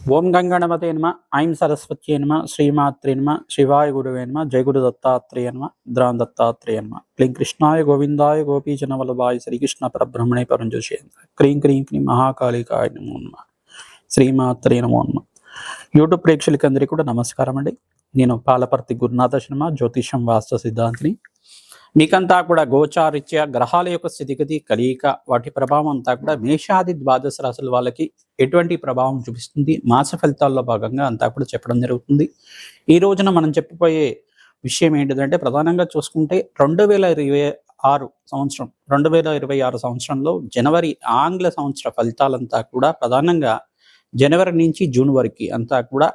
ఓం గంగణపతే నమ ఐం సరస్వత్యే నమ శ్రీమాత్రే నమ శివాయ గురువే నమ జయ గురు దత్తాత్రేయ నమ ద్రాం దత్తాత్రేయ నమ క్లీం కృష్ణాయ గోవిందాయ గోపీజన వల్లభాయ శ్రీకృష్ణ పరబ్రహ్మణే పరంజోషేంద్ర క్రీం క్రీం క్రీం మహాకాళికాయ నమో నమ శ్రీమాత్రే నమో నమ. యూట్యూబ్ ప్రేక్షకులందరికీ కూడా నమస్కారం అండి. నేను పాలపర్తి గురునాథ శర్మ, జ్యోతిషం వాస్తు సిద్ధాంతిని. మీకంతా కూడా గోచారిత్య గ్రహాల యొక్క స్థితిగతి కలియిక వాటి ప్రభావం అంతా కూడా మేషాది ద్వాదశ రాశుల వాళ్ళకి ఎటువంటి ప్రభావం చూపిస్తుంది, మాస ఫలితాల్లో భాగంగా అంతా కూడా చెప్పడం జరుగుతుంది. ఈ రోజున మనం చెప్పబోయే విషయం ఏంటిదంటే, ప్రధానంగా చూసుకుంటే 2026 సంవత్సరంలో జనవరి ఆంగ్ల సంవత్సర ఫలితాలంతా కూడా ప్రధానంగా జనవరి నుంచి జూన్ వరకు అంతా కూడా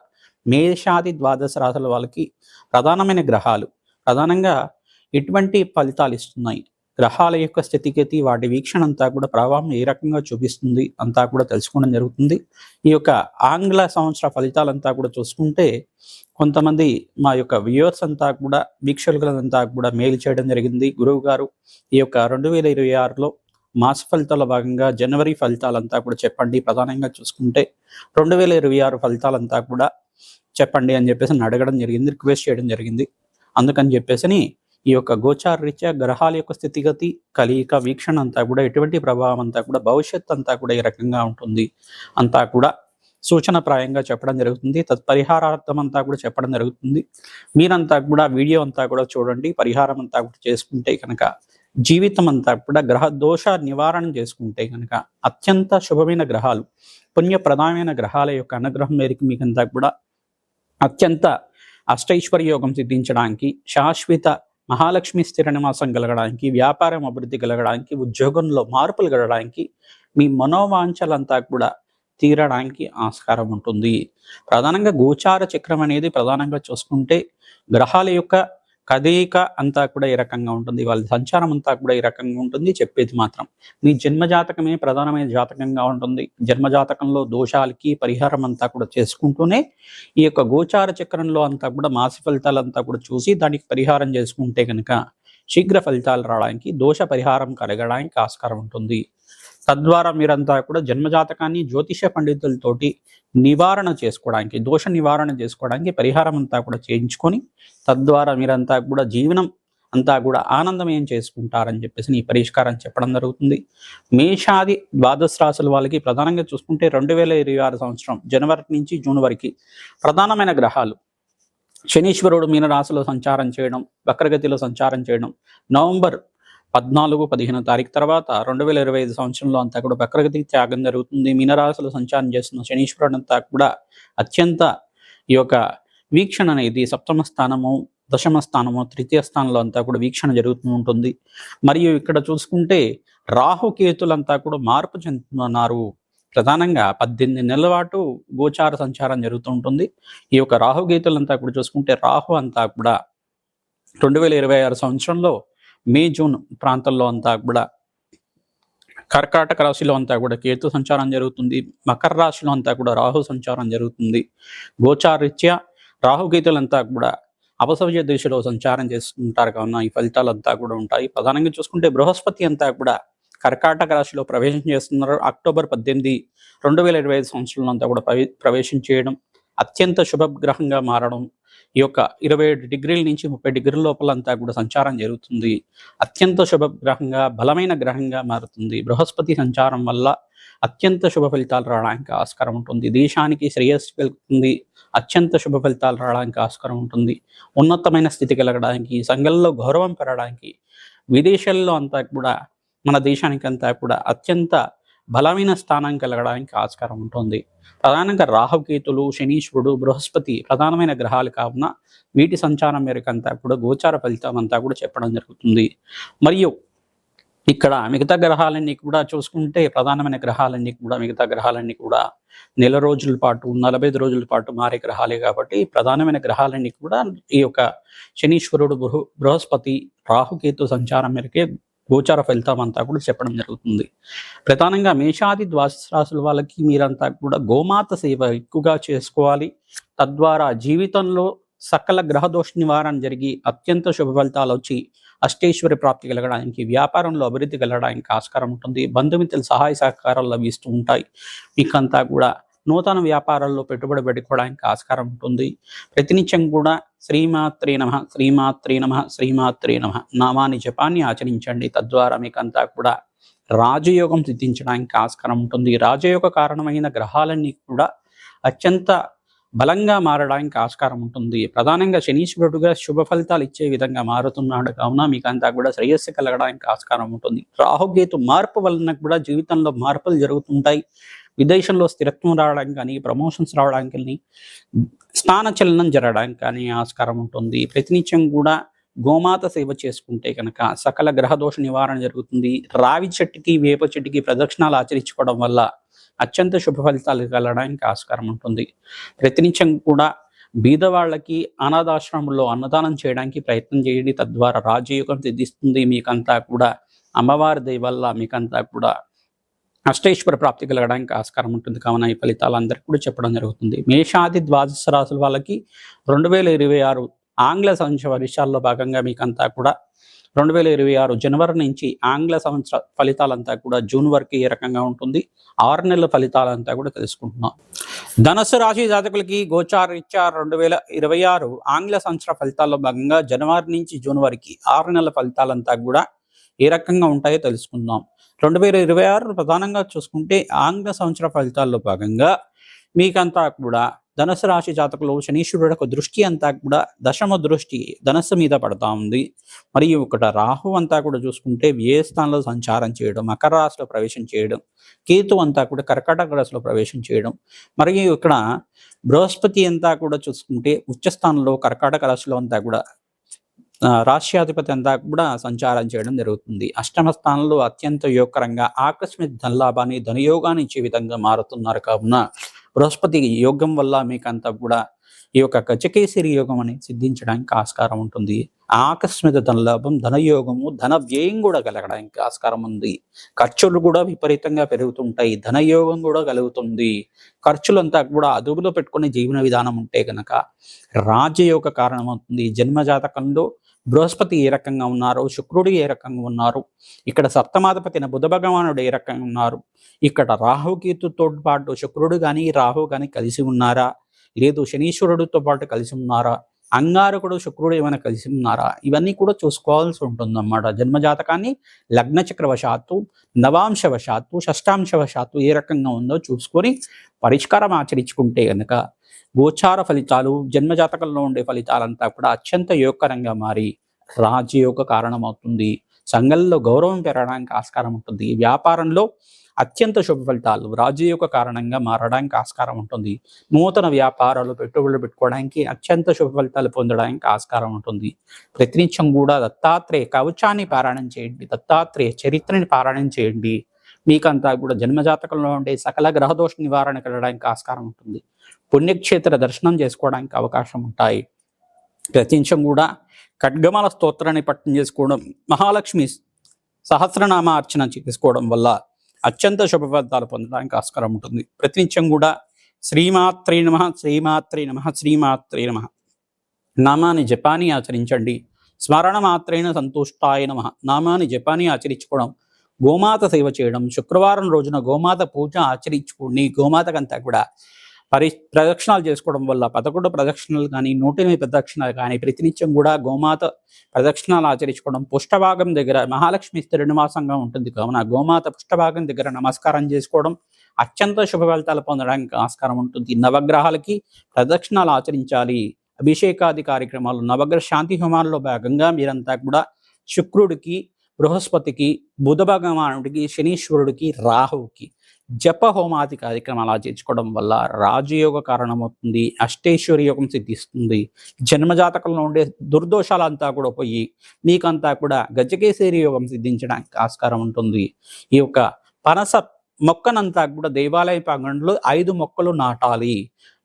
మేషాది ద్వాదశ రాశుల వాళ్ళకి ప్రధానమైన గ్రహాలు ప్రధానంగా ఎటువంటి ఫలితాలు ఇస్తున్నాయి, గ్రహాల యొక్క స్థితిగతి వాటి వీక్షణ అంతా కూడా ప్రభావం ఏ రకంగా చూపిస్తుంది అంతా కూడా తెలుసుకోవడం జరుగుతుంది. ఈ యొక్క ఆంగ్ల సంవత్సర ఫలితాలంతా కూడా చూసుకుంటే కొంతమంది మా యొక్క వ్యూవర్స్ అంతా కూడా వీక్షకులంతా కూడా మెయిల్ చేయడం జరిగింది. గురువు గారు, ఈ యొక్క 2026లో మాస ఫలితాల భాగంగా జనవరి ఫలితాలంతా కూడా చెప్పండి, ప్రధానంగా చూసుకుంటే 2026 ఫలితాలంతా కూడా చెప్పండి అని చెప్పేసి అడగడం జరిగింది, రిక్వెస్ట్ చేయడం జరిగింది. అందుకని చెప్పేసి ఈ యొక్క గోచార రీత్యా గ్రహాల యొక్క స్థితిగతి కలియిక వీక్షణ అంతా కూడా ఎటువంటి ప్రభావం అంతా కూడా భవిష్యత్ అంతా కూడా ఏ రకంగా ఉంటుంది అంతా కూడా సూచనప్రాయంగా చెప్పడం జరుగుతుంది. తత్పరిహారార్థం అంతా కూడా చెప్పడం జరుగుతుంది. మీరంతా కూడా వీడియో అంతా కూడా చూడండి, పరిహారం అంతా కూడా చేసుకుంటే కనుక జీవితం అంతా కూడా గ్రహ దోష నివారణ చేసుకుంటే కనుక అత్యంత శుభమైన గ్రహాలు, పుణ్యప్రదమైన గ్రహాల యొక్క అనుగ్రహం మేరకు మీకంతా కూడా అత్యంత అష్టైశ్వర్య యోగం సిద్ధించడానికి, శాశ్వత మహాలక్ష్మి స్థిర నివాసం కలగడానికి, వ్యాపారం అభివృద్ధి కలగడానికి, ఉద్యోగంలో మార్పులు కలగడానికి, మీ మనోవాంఛలంతా కూడా తీరడానికి ఆస్కారం ఉంటుంది. ప్రధానంగా గోచార చక్రం అనేది ప్రధానంగా చూసుకుంటే గ్రహాల యొక్క కదయిక అంతా కూడా ఏ రకంగా ఉంటుంది, వాళ్ళ సంచారం అంతా కూడా ఏ రకంగా ఉంటుంది చెప్పేది మాత్రం మీ జన్మజాతకమే ప్రధానమైన జాతకంగా ఉంటుంది. జన్మజాతకంలో దోషాలకి పరిహారం అంతా కూడా చేసుకుంటూనే ఈ యొక్క గోచార చక్రంలో అంతా కూడా మాస ఫలితాలంతా కూడా చూసి దానికి పరిహారం చేసుకుంటే కనుక శీఘ్ర ఫలితాలు రావడానికి, దోష పరిహారం కలగడానికి ఆస్కారం ఉంటుంది. తద్వారా మీరంతా కూడా జన్మజాతకాన్ని జ్యోతిష పండితులతోటి నివారణ చేసుకోవడానికి, దోష నివారణ చేసుకోవడానికి పరిహారం అంతా కూడా చేయించుకొని తద్వారా మీరంతా కూడా జీవనం అంతా కూడా ఆనందమయం చేసుకుంటారని చెప్పేసి ఈ పరిష్కారం చెప్పడం జరుగుతుంది. మేషాది ద్వాదశ రాశుల వాళ్ళకి ప్రధానంగా చూసుకుంటే 2026 సంవత్సరం జనవరి నుంచి జూన్ వరకు ప్రధానమైన గ్రహాలు శనీశ్వరుడు మీనరాశిలో సంచారం చేయడం, వక్రగతిలో సంచారం చేయడం, నవంబర్ 14-15 తారీఖు తర్వాత 2025 సంవత్సరంలో అంతా కూడా వక్రగతి త్యాగం జరుగుతుంది. మీనరాశిలో సంచారం చేస్తున్న శనీశ్వరుడు అంతా కూడా అత్యంత ఈ యొక్క వీక్షణ అనేది సప్తమ స్థానము, దశమ స్థానము, తృతీయ స్థానంలో అంతా కూడా వీక్షణ జరుగుతూ ఉంటుంది. మరియు ఇక్కడ చూసుకుంటే రాహుకేతులంతా కూడా మార్పు చెందుతున్నారు. ప్రధానంగా 18 నెలల పాటు గోచార సంచారం జరుగుతూ ఉంటుంది. ఈ యొక్క రాహుకేతులంతా కూడా చూసుకుంటే రాహు అంతా కూడా 2026 సంవత్సరంలో మే జూన్ ప్రాంతంలో అంతా కూడా కర్కాటక రాశిలో అంతా కూడా కేతు సంచారం జరుగుతుంది. మకర రాశిలో అంతా కూడా రాహు సంచారం జరుగుతుంది. గోచారీత్యా రాహుకేతులంతా కూడా అపసవ్య దిశలో సంచారం చేస్తుంటారు కావున ఈ ఫలితాలంతా కూడా ఉంటాయి. ప్రధానంగా చూసుకుంటే బృహస్పతి అంతా కూడా కర్కాటక రాశిలో ప్రవేశం చేస్తున్నారు. అక్టోబర్ 18, 2025 సంవత్సరంలో అంతా కూడా ప్రవేశం చేయడం, అత్యంత శుభగ్రహంగా మారడం, ఈ యొక్క 27 డిగ్రీల నుంచి 30 డిగ్రీల లోపల అంతా కూడా సంచారం జరుగుతుంది. అత్యంత శుభగ్రహంగా బలమైన గ్రహంగా మారుతుంది. బృహస్పతి సంచారం వల్ల అత్యంత శుభ ఫలితాలు రావడానికి ఆస్కారం ఉంటుంది. దేశానికి శ్రేయస్సు కలుగుతుంది. అత్యంత శుభ ఫలితాలు రావడానికి ఆస్కారం ఉంటుంది. ఉన్నతమైన స్థితి కలగడానికి, సంఘంలో గౌరవం పెరగడానికి, విదేశాల్లో అంతా కూడా మన దేశానికి అంతా కూడా అత్యంత బలమైన స్థానం కలగడానికి ఆస్కారం ఉంటుంది. ప్రధానంగా రాహుకేతులు, శనీశ్వరుడు, బృహస్పతి ప్రధానమైన గ్రహాలు కావున వీటి సంచారం మేరకు అంతా కూడా గోచార ఫలితం అంతా కూడా చెప్పడం జరుగుతుంది. మరియు ఇక్కడ మిగతా గ్రహాలన్నీ కూడా చూసుకుంటే ప్రధానమైన గ్రహాలన్నీ కూడా మిగతా గ్రహాలన్నీ కూడా నెల రోజుల పాటు 45 రోజుల పాటు మారే గ్రహాలే కాబట్టి ప్రధానమైన గ్రహాలన్నీ కూడా ఈ యొక్క శనీశ్వరుడు, బృహస్పతి, రాహుకేతు సంచారం మేరకే గోచార ఫలితం అంతా కూడా చెప్పడం జరుగుతుంది. ప్రధానంగా మేషాది ద్వాదశ రాశుల వాళ్ళకి మీరంతా కూడా గోమాత సేవ ఎక్కువగా చేసుకోవాలి. తద్వారా జీవితంలో సకల గ్రహదోష నివారణ జరిగి అత్యంత శుభ ఫలితాలు వచ్చి అష్టైశ్వర్య ప్రాప్తి కలగడానికి, వ్యాపారంలో అభివృద్ధి కలగడానికి ఆస్కారం ఉంటుంది. బంధుమిత్రుల సహాయ సహకారాలు లభిస్తూ ఉంటాయి. మీకంతా కూడా నూతన వ్యాపారాల్లో పెట్టుబడి పెట్టుకోవడానికి ఆస్కారం ఉంటుంది. ప్రతినిత్యం కూడా శ్రీమాత్రే నమః, శ్రీమాత్రే నమః, శ్రీమాత్రే నమః నామాన్ని జపాన్ని ఆచరించండి. తద్వారా మీకంతా కూడా రాజయోగం సిద్ధించడానికి ఆస్కారం ఉంటుంది. రాజయోగ కారణమైన గ్రహాలన్నీ కూడా అత్యంత బలంగా మారడానికి ఆస్కారం ఉంటుంది. ప్రధానంగా శనీశ్వరుడుగా శుభ ఫలితాలు ఇచ్చే విధంగా మారుతున్నాడు కావున మీకంతా కూడా శ్రేయస్సు కలగడానికి ఆస్కారం ఉంటుంది. రాహుకేతు మార్పు వలన కూడా జీవితంలో మార్పులు జరుగుతుంటాయి. విదేశంలో స్థిరత్వం రావడానికి కానీ, ప్రమోషన్స్ రావడానికి కానీ, స్థాన చలనం జరగడానికి కానీ ఆస్కారం ఉంటుంది. ప్రతినిత్యం కూడా గోమాత సేవ చేసుకుంటే కనుక సకల గ్రహదోష నివారణ జరుగుతుంది. రావి చెట్టుకి వేప చెట్టుకి ప్రదక్షిణాలు ఆచరించుకోవడం వల్ల అత్యంత శుభ ఫలితాలు కలగడానికి ఆస్కారం ఉంటుంది. ప్రతినిత్యం కూడా బీదవాళ్ళకి అనాథాశ్రమంలో అన్నదానం చేయడానికి ప్రయత్నం చేయండి. తద్వారా రాజయోగం సిద్ధిస్తుంది. మీకంతా కూడా అమ్మవారి దయ వల్ల మీకంతా కూడా అష్టైశ్వర ప్రాప్తి కలగడానికి ఆస్కారం ఉంటుంది. కావున ఈ ఫలితాలు అందరికీ కూడా చెప్పడం జరుగుతుంది. మేషాది ద్వాదశ రాశుల వాళ్ళకి 2026 ఆంగ్ల సంవత్సర వర్షాల్లో భాగంగా మీకంతా కూడా 2026 జనవరి నుంచి ఆంగ్ల సంవత్సర ఫలితాలంతా కూడా జూన్ వరకు ఏ రకంగా ఉంటుంది, 6 నెలల ఫలితాలంతా కూడా తెలుసుకుంటున్నాం. ధనుసు రాశి జాతకులకి గోచారీత్యా 2026 ఆంగ్ల సంవత్సర ఫలితాల్లో భాగంగా జనవరి నుంచి జూన్ వరకు 6 నెలల ఫలితాలంతా కూడా ఏ రకంగా ఉంటాయో తెలుసుకుందాం. 2026 ప్రధానంగా చూసుకుంటే ఆంగ్ల సంవత్సర ఫలితాల్లో భాగంగా మీకంతా కూడా ధనుసు రాశి జాతకులు శనీశ్వరుడు యొక్క దృష్టి అంతా కూడా దశమ దృష్టి ధనస్సు మీద పడతా ఉంది. మరియు ఇక్కడ రాహు అంతా కూడా చూసుకుంటే వ్యయ స్థానంలో సంచారం చేయడం, మకర రాశిలో ప్రవేశం చేయడం, కేతు అంతా కూడా కర్కాటక రాశిలో ప్రవేశం చేయడం, మరియు ఇక్కడ బృహస్పతి అంతా కూడా చూసుకుంటే ఉచ్చ స్థానంలో కర్కాటక రాశిలో అంతా కూడా రాష్ట్రాధిపతి అంతా కూడా సంచారం చేయడం జరుగుతుంది. అష్టమ స్థానంలో అత్యంత యోగకరంగా ఆకస్మిక ధనలాభాన్ని ధనయోగాన్ని ఇచ్చే విధంగా మారుతున్నారు. కావున బృహస్పతి యోగం వల్ల మీకంతా కూడా ఈ యొక్క గజకేసరి యోగం అనేది సిద్ధించడానికి ఆస్కారం ఉంటుంది. ఆకస్మిక ధనలాభం, ధనయోగము, ధన వ్యయం కూడా కలగడానికి ఆస్కారం ఉంది. ఖర్చులు కూడా విపరీతంగా పెరుగుతుంటాయి. ధనయోగం కూడా కలుగుతుంది. ఖర్చులంతా కూడా అదుపులో పెట్టుకునే జీవన విధానం ఉంటే కనుక రాజయోగ కారణమవుతుంది. జన్మజాతకంలో బృహస్పతి ఏ రకంగా ఉన్నారు, శుక్రుడు ఏ రకంగా ఉన్నారు, ఇక్కడ సప్తమాధిపతిన బుధ భగవానుడు ఏ రకంగా ఉన్నారు, ఇక్కడ రాహుకేతుతో పాటు శుక్రుడు కానీ రాహు కానీ కలిసి ఉన్నారా, లేదు శనీశ్వరుడితో పాటు కలిసి ఉన్నారా, అంగారకుడు శుక్రుడు ఏమైనా కలిసి ఉన్నారా, ఇవన్నీ కూడా చూసుకోవాల్సి ఉంటుందన్నమాట. జన్మజాతకాన్ని లగ్న చక్రవశాత్తు, నవాంశవశాత్తు, షష్టాంశవశాత్తు ఏ రకంగా ఉందో చూసుకొని పరిష్కారం ఆచరించుకుంటే కనుక గోచార ఫలితాలు, జన్మజాతకంలో ఉండే ఫలితాలంతా కూడా అత్యంత యోగకరంగా మారి రాజయోగ కారణమవుతుంది. సంఘంలో గౌరవం పెరగడానికి ఆస్కారం ఉంటుంది. వ్యాపారంలో అత్యంత శుభ ఫలితాలు రాజయోగ కారణంగా మారడానికి ఆస్కారం ఉంటుంది. నూతన వ్యాపారాలు పెట్టుబడులు పెట్టుకోవడానికి అత్యంత శుభ ఫలితాలు పొందడానికి ఆస్కారం ఉంటుంది. ప్రతినిత్యం కూడా దత్తాత్రేయ కవచాన్ని పారాయణం చేయండి, దత్తాత్రేయ చరిత్రని పారాయణం చేయండి. మీకంతా కూడా జన్మజాతకంలో ఉండే సకల గ్రహదోష నివారణ కలగడానికి ఆస్కారం ఉంటుంది. పుణ్యక్షేత్ర దర్శనం చేసుకోవడానికి అవకాశం ఉంటాయి. ప్రతినిత్యం కూడా ఖడ్గమాల స్తోత్రాన్ని పఠనం చేసుకోవడం, మహాలక్ష్మి సహస్రనామ అర్చన చేసుకోవడం వల్ల అత్యంత శుభ ఫలితాలు పొందడానికి ఆస్కారం ఉంటుంది. ప్రతినిత్యం కూడా శ్రీమాత్రే నమః, శ్రీమాత్రే నమః, శ్రీమాత్రే నమః నామాన్ని జపాన్ని ఆచరించండి. స్మరణ మాత్రేణ సంతుష్టాయ నమః నామాన్ని జపాన్ని ఆచరించుకోవడం, గోమాత సేవ చేయడం, శుక్రవారం రోజున గోమాత పూజ ఆచరించుకోండి. గోమాతకంతా కూడా ప్రదక్షిణాలు చేసుకోవడం వల్ల 11 ప్రదక్షిణలు కానీ 108 ప్రదక్షిణలు కానీ ప్రతినిత్యం కూడా గోమాత ప్రదక్షిణాలు ఆచరించుకోవడం, పుష్టభాగం దగ్గర మహాలక్ష్మి స్థిర నివాసంగా ఉంటుంది కావున గోమాత పుష్టభాగం దగ్గర నమస్కారం చేసుకోవడం అత్యంత శుభ ఫలితాలు పొందడానికి ఆస్కారం ఉంటుంది. నవగ్రహాలకి ప్రదక్షిణాలు ఆచరించాలి. అభిషేకాది కార్యక్రమాలు, నవగ్రహ శాంతి హోమాల్లో భాగంగా మీరంతా కూడా శుక్రుడికి, బృహస్పతికి, బుధ భగవానుడికి, శనీశ్వరుడికి, రాహువుకి జప హోమాది కార్యక్రమాలు ఆచరించుకోవడం వల్ల రాజయోగ కారణమవుతుంది. అష్టైశ్వర్య యోగం సిద్ధిస్తుంది. జన్మజాతకంలో ఉండే దుర్దోషాలంతా కూడా పోయి మీకంతా కూడా గజకేసరి యోగం సిద్ధించడానికి ఆస్కారం ఉంటుంది. ఈ యొక్క పనస మొక్కనంతా కూడా దేవాలయ ప్రాంగణంలో 5 మొక్కలు నాటాలి.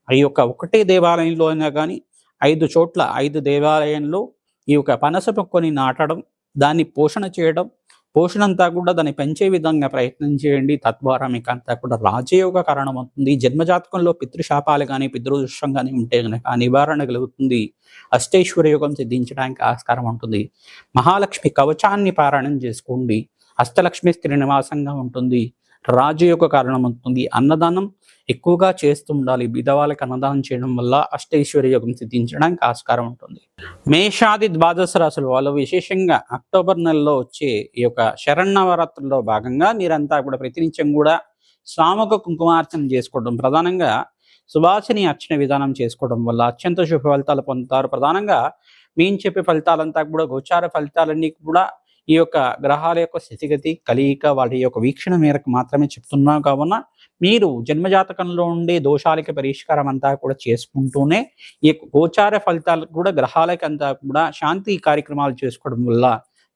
ఈ యొక్క ఒకటే దేవాలయంలో అయినా కానీ 5 చోట్ల 5 దేవాలయంలో ఈ యొక్క పనస మొక్కని నాటడం, దాన్ని పోషణ చేయడం, పోషణ అంతా కూడా దాన్ని పెంచే విధంగా ప్రయత్నం చేయండి. తద్వారా మీకు అంతా కూడా రాజయోగ కారణం అవుతుంది. జన్మజాతకంలో పితృశాపాలు కానీ పితృదోషం కానీ ఉంటే కనుక నివారణ కలుగుతుంది. అష్టైశ్వర్య యోగం సిద్ధించడానికి ఆస్కారం ఉంటుంది. మహాలక్ష్మి కవచాన్ని పారాయణం చేసుకోండి. అష్టలక్ష్మి స్థిర నివాసంగా ఉంటుంది. రాజయోగ కారణమవుతుంది. అన్నదానం ఎక్కువగా చేస్తూ ఉండాలి. బీదవాళ్ళకి అన్నదానం చేయడం వల్ల అష్టైశ్వర్య యోగం సిద్ధించడానికి ఆస్కారం ఉంటుంది. మేషాది ద్వాదశ రాశుల వాళ్ళు విశేషంగా అక్టోబర్ నెలలో వచ్చే ఈ యొక్క శరన్నవరాత్రుల్లో భాగంగా మీరంతా కూడా ప్రతినిత్యం కూడా సామూహిక కుంకుమార్చన చేసుకోవడం, ప్రధానంగా సువాసిని అర్చన విధానం చేసుకోవడం వల్ల అత్యంత శుభ ఫలితాలు పొందుతారు. ప్రధానంగా మేము చెప్పే ఫలితాలంతా కూడా గోచార ఫలితాలన్నీ కూడా ఈ యొక్క గ్రహాల యొక్క స్థితిగతి, కలయిక, వాటి యొక్క వీక్షణ మేరకు మాత్రమే చెప్తున్నాం. కావున మీరు జన్మజాతకంలో ఉండే దోషాలకి పరిష్కారం అంతా కూడా చేసుకుంటూనే ఈ గోచార ఫలితాలు కూడా గ్రహాలకి అంతా కూడా శాంతి కార్యక్రమాలు చేసుకోవడం వల్ల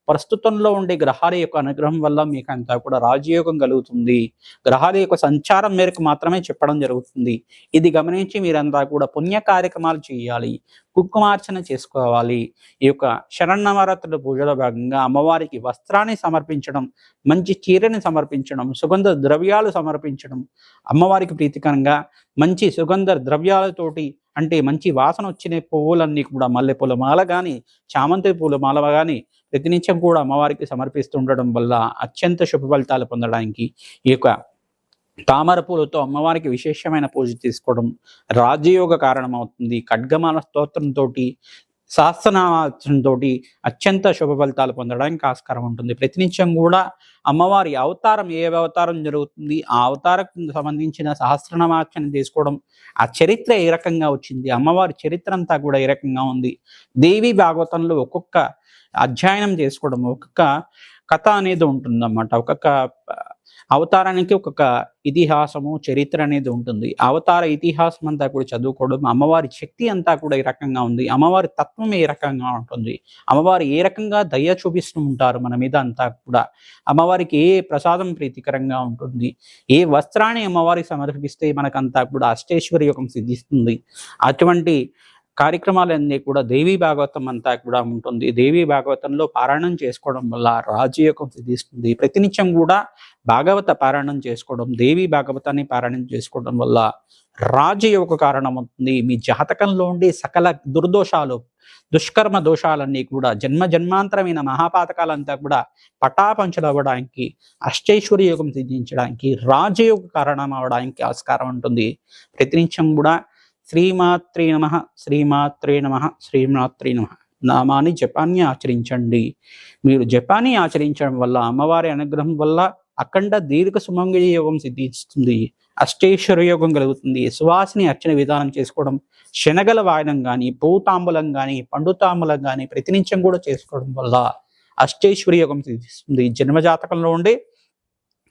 ప్రస్తుతంలో ఉండే గ్రహాల యొక్క అనుగ్రహం వల్ల మీకు అంతా కూడా రాజయోగం కలుగుతుంది. గ్రహాల యొక్క సంచారం మేరకు మాత్రమే చెప్పడం జరుగుతుంది. ఇది గమనించి మీరంతా కూడా పుణ్య కార్యక్రమాలు చేయాలి, కుంకుమార్చన చేసుకోవాలి. ఈ యొక్క శరన్నవరాత్రుల పూజలో భాగంగా అమ్మవారికి వస్త్రాన్ని సమర్పించడం, మంచి చీరని సమర్పించడం, సుగంధ ద్రవ్యాలు సమర్పించడం, అమ్మవారికి ప్రీతికరంగా మంచి సుగంధ ద్రవ్యాలతోటి అంటే మంచి వాసన వచ్చిన పువ్వులన్నీ కూడా మల్లెపూల మాల కానీ, చామంతి పూల మాల కానీ ప్రతినిత్యం కూడా అమ్మవారికి సమర్పిస్తుండడం వల్ల అత్యంత శుభ ఫలితాలు పొందడానికి ఈ యొక్క తామర పూలతో అమ్మవారికి విశేషమైన పూజ తీసుకోవడం రాజయోగ కారణమవుతుంది. ఖడ్గమాల స్తోత్రంతో, సహస్రనామార్చనతో అత్యంత శుభ ఫలితాలు పొందడానికి ఆస్కారం ఉంటుంది. ప్రతినిత్యం కూడా అమ్మవారి అవతారం ఏ అవతారం జరుగుతుంది, ఆ అవతారం సంబంధించిన సహస్రనామార్చన తీసుకోవడం, ఆ చరిత్ర ఏ రకంగా వచ్చింది, అమ్మవారి చరిత్ర అంతా కూడా ఏ రకంగా ఉంది, దేవి భాగవతంలో ఒక్కొక్క అధ్యయనం చేసుకోవడం, ఒక్కొక్క కథ అనేది ఉంటుందన్నమాట. ఒక్కొక్క అవతారానికి ఒక్కొక్క ఇతిహాసము, చరిత్ర అనేది ఉంటుంది. అవతార ఇతిహాసం అంతా కూడా చదువుకోవడం, అమ్మవారి శక్తి అంతా కూడా ఏ రకంగా ఉంది, అమ్మవారి తత్వం ఏ రకంగా ఉంటుంది, అమ్మవారు ఏ రకంగా దయ చూపిస్తూ ఉంటారు మన మీద అంతా కూడా, అమ్మవారికి ఏ ప్రసాదం ప్రీతికరంగా ఉంటుంది, ఏ వస్త్రాన్ని అమ్మవారికి సమర్పిస్తే మనకంతా కూడా అష్టైశ్వర్య యోగం సిద్ధిస్తుంది. అటువంటి కార్యక్రమాలన్నీ కూడా దేవీ భాగవతం అంతా కూడా ఉంటుంది. దేవీ భాగవతంలో పారాయణం చేసుకోవడం వల్ల రాజయోగం సిద్ధిస్తుంది. ప్రతినిత్యం కూడా భాగవత పారాయణం చేసుకోవడం, దేవీ భాగవతాన్ని పారాయణం చేసుకోవడం వల్ల రాజయోగ కారణమవుతుంది. మీ జాతకంలో ఉండే సకల దుర్దోషాలు, దుష్కర్మ దోషాలన్నీ కూడా జన్మాంతరమైన మహాపాతకాలంతా కూడా పటాపంచలవ్వడానికి, అష్టైశ్వర్య యోగం సిద్ధించడానికి, రాజయోగ కారణం అవడానికి ఆస్కారం ఉంటుంది. ప్రతినిత్యం కూడా శ్రీమాత్రే నమః, శ్రీమాత్రే నమః, శ్రీమాత్రే నమః నామాన్ని జపాన్ని ఆచరించండి. మీరు జపాన్ని ఆచరించడం వల్ల అమ్మవారి అనుగ్రహం వల్ల అఖండ దీర్ఘ సుమంగళి యోగం సిద్ధిస్తుంది. అష్టైశ్వర్య యోగం కలుగుతుంది. సువాసిని అర్చన విధానం చేసుకోవడం, శనగల వాయనం కానీ, పూతాంబులం కానీ, పండుతాంబులం కానీ ప్రతినిత్యం కూడా చేసుకోవడం వల్ల అష్టైశ్వర్య యోగం సిద్ధిస్తుంది. జన్మజాతకంలో ఉండే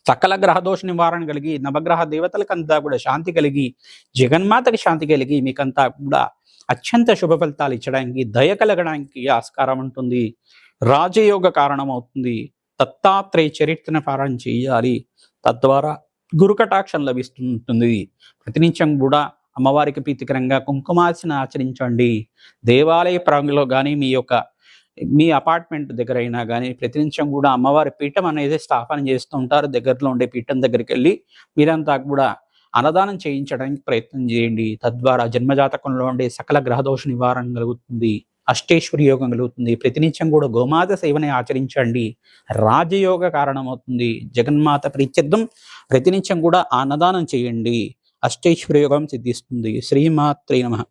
సకల గ్రహదోష నివారణ కలిగి, నవగ్రహ దేవతలకంతా కూడా శాంతి కలిగి, జగన్మాతకి శాంతి కలిగి మీకంతా కూడా అత్యంత శుభ ఫలితాలు ఇచ్చడానికి, దయ కలగడానికి ఆస్కారం ఉంటుంది. రాజయోగ కారణమవుతుంది. దత్తాత్రేయ చరిత్రను పారాయణ చేయాలి. తద్వారా గురుకటాక్షం లభిస్తుంటుంది. ప్రతినిత్యం కూడా అమ్మవారికి ప్రీతికరంగా కుంకుమార్చన ఆచరించండి. దేవాలయ ప్రాంగంలో కానీ, మీ అపార్ట్మెంట్ దగ్గర అయినా కానీ ప్రతినిత్యం కూడా అమ్మవారి పీఠం అనేది స్థాపన చేస్తూ ఉంటారు. దగ్గరలో ఉండే పీఠం దగ్గరికి వెళ్ళి మీరంతా కూడా అన్నదానం చేయించడానికి ప్రయత్నం చేయండి. తద్వారా జన్మజాతకంలో ఉండే సకల గ్రహదోష నివారణ కలుగుతుంది. అష్టైశ్వర్య యోగం కలుగుతుంది. ప్రతినిత్యం కూడా గోమాత సేవని ఆచరించండి. రాజయోగ కారణమవుతుంది. జగన్మాత ప్రీత్యర్థం ప్రతినిత్యం కూడా అన్నదానం చేయండి. అష్టైశ్వర్య యోగం సిద్ధిస్తుంది. శ్రీమాత్రే నమః.